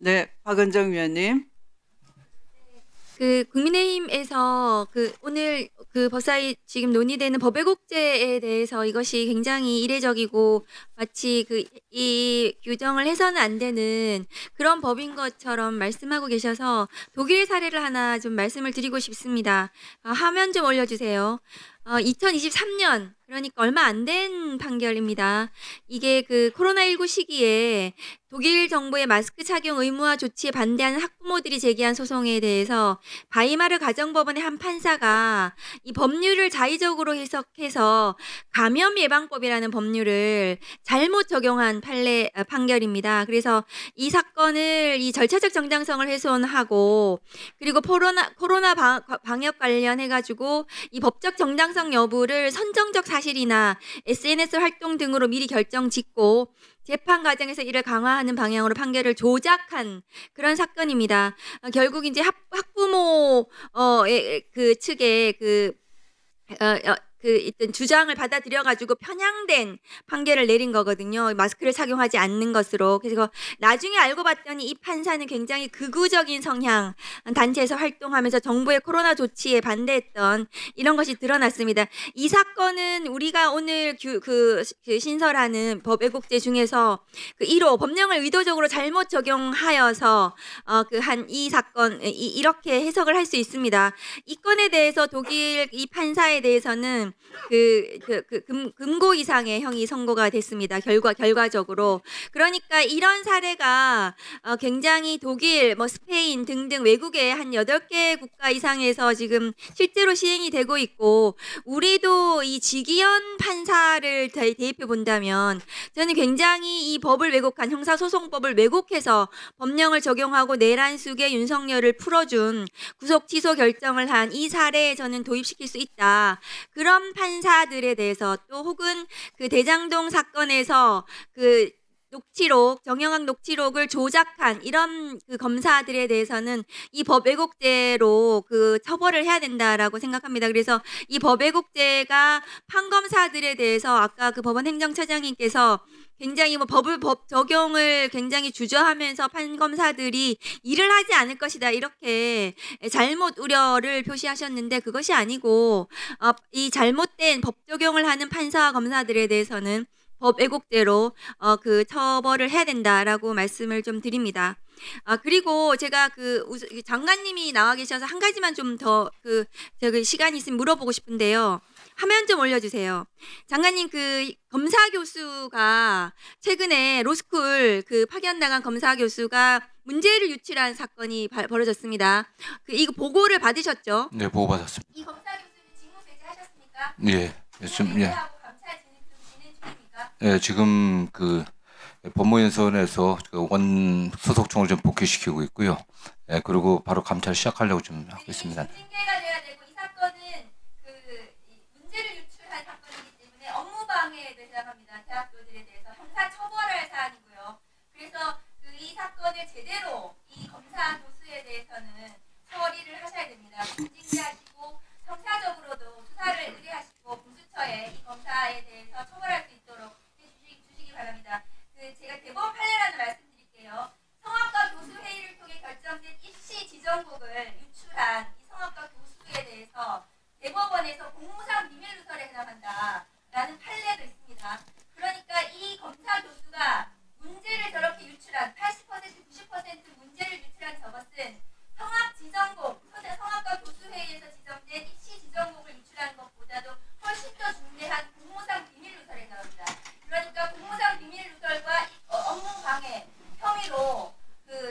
네, 박은정 위원님. 국민의힘에서 오늘 법사위 지금 논의되는 법외국제에 대해서 이것이 굉장히 이례적이고 마치 이 규정을 해서는 안 되는 그런 법인 것처럼 말씀하고 계셔서 독일 사례를 하나 좀 말씀을 드리고 싶습니다. 화면 좀 올려주세요. 2023년 그러니까 얼마 안 된 판결입니다. 이게 코로나19 시기에 독일 정부의 마스크 착용 의무화 조치에 반대하는 학부모들이 제기한 소송에 대해서 바이마르 가정법원의 한 판사가 이 법률을 자의적으로 해석해서 감염 예방법이라는 법률을 잘못 적용한 판결입니다. 그래서 이 사건을 이 절차적 정당성을 훼손하고 그리고 코로나 방역 관련해가지고 이 법적 정당성 여부를 선정적 사실이나 SNS 활동 등으로 미리 결정 짓고 재판 과정에서 이를 강화하는 방향으로 판결을 조작한 그런 사건입니다. 결국 이제 학부모 측의 일단 주장을 받아들여가지고 편향된 판결을 내린 거거든요. 마스크를 착용하지 않는 것으로. 그래서 나중에 알고 봤더니 이 판사는 굉장히 극우적인 성향 단체에서 활동하면서 정부의 코로나 조치에 반대했던 이런 것이 드러났습니다. 이 사건은 우리가 오늘 신설하는 법외국제 중에서 1호 법령을 의도적으로 잘못 적용하여서 이 사건 이렇게 해석을 할 수 있습니다. 이 건에 대해서 독일 이 판사에 대해서는 금고 이상의 형이 선고가 됐습니다. 결과적으로. 그러니까 이런 사례가 굉장히 독일, 스페인 등등 외국의 한 8개 국가 이상에서 지금 실제로 시행이 되고 있고 우리도 이 지기현 판사를 대입해 본다면 저는 굉장히 이 법을 왜곡한 형사소송법을 왜곡해서 법령을 적용하고 내란 숙의 윤석열을 풀어준 구속 취소 결정을 한 이 사례에 저는 도입시킬 수 있다. 그런 판사들에 대해서 또 혹은 대장동 사건에서 정영학 녹취록을 조작한 이런 검사들에 대해서는 이 법 왜곡죄로 처벌을 해야 된다라고 생각합니다. 그래서 이 법 왜곡죄가 판검사들에 대해서 아까 법원 행정처장님께서 굉장히 법 적용을 굉장히 주저하면서 판검사들이 일을 하지 않을 것이다 이렇게 잘못 우려를 표시하셨는데 그것이 아니고 이 잘못된 법 적용을 하는 판사와 검사들에 대해서는 법 왜곡죄로 처벌을 해야 된다라고 말씀을 좀 드립니다. 그리고 제가 장관님이 나와 계셔서 한 가지만 좀 더 시간이 있으면 물어보고 싶은데요. 화면 좀 올려주세요. 장관님 검사 교수가 최근에 로스쿨 파견 나간 검사 교수가 문제를 유출한 사건이 벌어졌습니다. 이거 보고를 받으셨죠? 네, 보고 받았습니다. 이 검사 교수는 직무 배제하셨습니까? 예, 지금 예. 감찰 진행 중입니까? 예, 지금 법무연수원에서 원 소속총을 좀 복귀시키고 있고요. 예, 그리고 바로 감찰 시작하려고 좀 하고 있습니다. 징계가 돼야 되고 이 사건은 문제를 유출한 사건이기 때문에 업무 방해에 해당합니다. 대학교들에 대해서 형사 처벌할 사안이고요. 그래서 이 사건을 제대로 이 검사 교수에 대해서는 처리를 하셔야 됩니다. 징계하시고 형사적으로도 수사를 의뢰하시고 공수처에 이 검사에 대해서 처벌할 수 있도록 해주시기 바랍니다. 제가 대법원 판례라는 말씀드릴게요. 성악과 교수 회의를 통해 결정된 입시 지정곡을 유출한 이 성악과 교수에 대해서 대법원에서 공무상 비밀 누설에 해당한다라는 판례도 있습니다. 그러니까 이 검사 교수가 문제를 저렇게 유출한 80% 90% 문제를 유출한 저것은 성악 지정곡, 성악과 교수 회의에서 지정된 입시 지정곡을 유출한 것보다도 훨씬 더 중대한 공무상 비밀 누설에 해당합니다. 그러니까 공무상 비밀 누설과 업무 방해 혐의로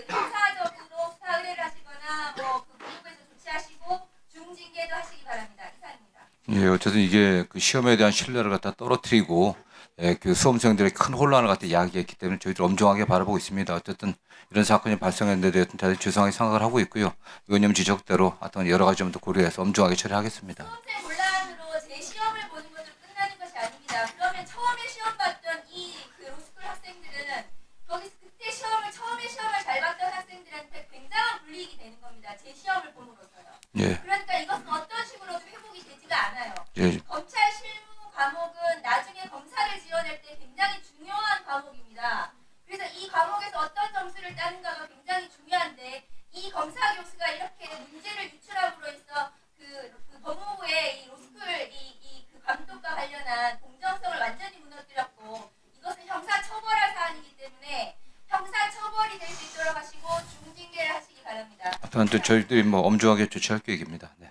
형사적으로 수사 의뢰를 하시거나 교육에서 조치하시고 중징계도 하시기 바랍니다. 이상입니다. 예, 어쨌든 이게 시험에 대한 신뢰를 갖다 떨어뜨리고 수험생들의 큰 혼란을 갖다 야기했기 때문에 저희들 엄중하게 바라보고 있습니다. 어쨌든 이런 사건이 발생했는데 대해서 죄송하게 생각을 하고 있고요. 의원님 지적대로 어떤 여러 가지 점도 고려해서 엄중하게 처리하겠습니다. 수험생 혼란으로 제 시험을 보는 것으로 끝나는 것이 아닙니다. 그러면 처음에 시험 봤던 로스쿨 학생들은 그때 처음에 시험을 잘 봤던 학생들한테 굉장한 불이익이 되는 겁니다. 제 시험을 봄으로써요. 예. 그러니까 이것은 어떤 식으로도 회복이 되지가 않아요. 예. 검찰 실무 과목은 나중에 검사를 지원할 때 굉장히 중요한 과목입니다. 그래서 이 과목에서 어떤 점수를 따는가가 굉장히 중요한데 이 검사 교수가 이렇게 문제를 유출함으로 해서 그 법무부의 이 로스쿨 그 감독과 관련한 공정성을 완전히 무너뜨렸고 이것은 형사 처벌할 사안이기 때문에 형사 처벌이 될 수 있도록 하시고 중징계를 하시기 바랍니다. 저희들이 뭐 엄중하게 조치할 계획입니다. 네.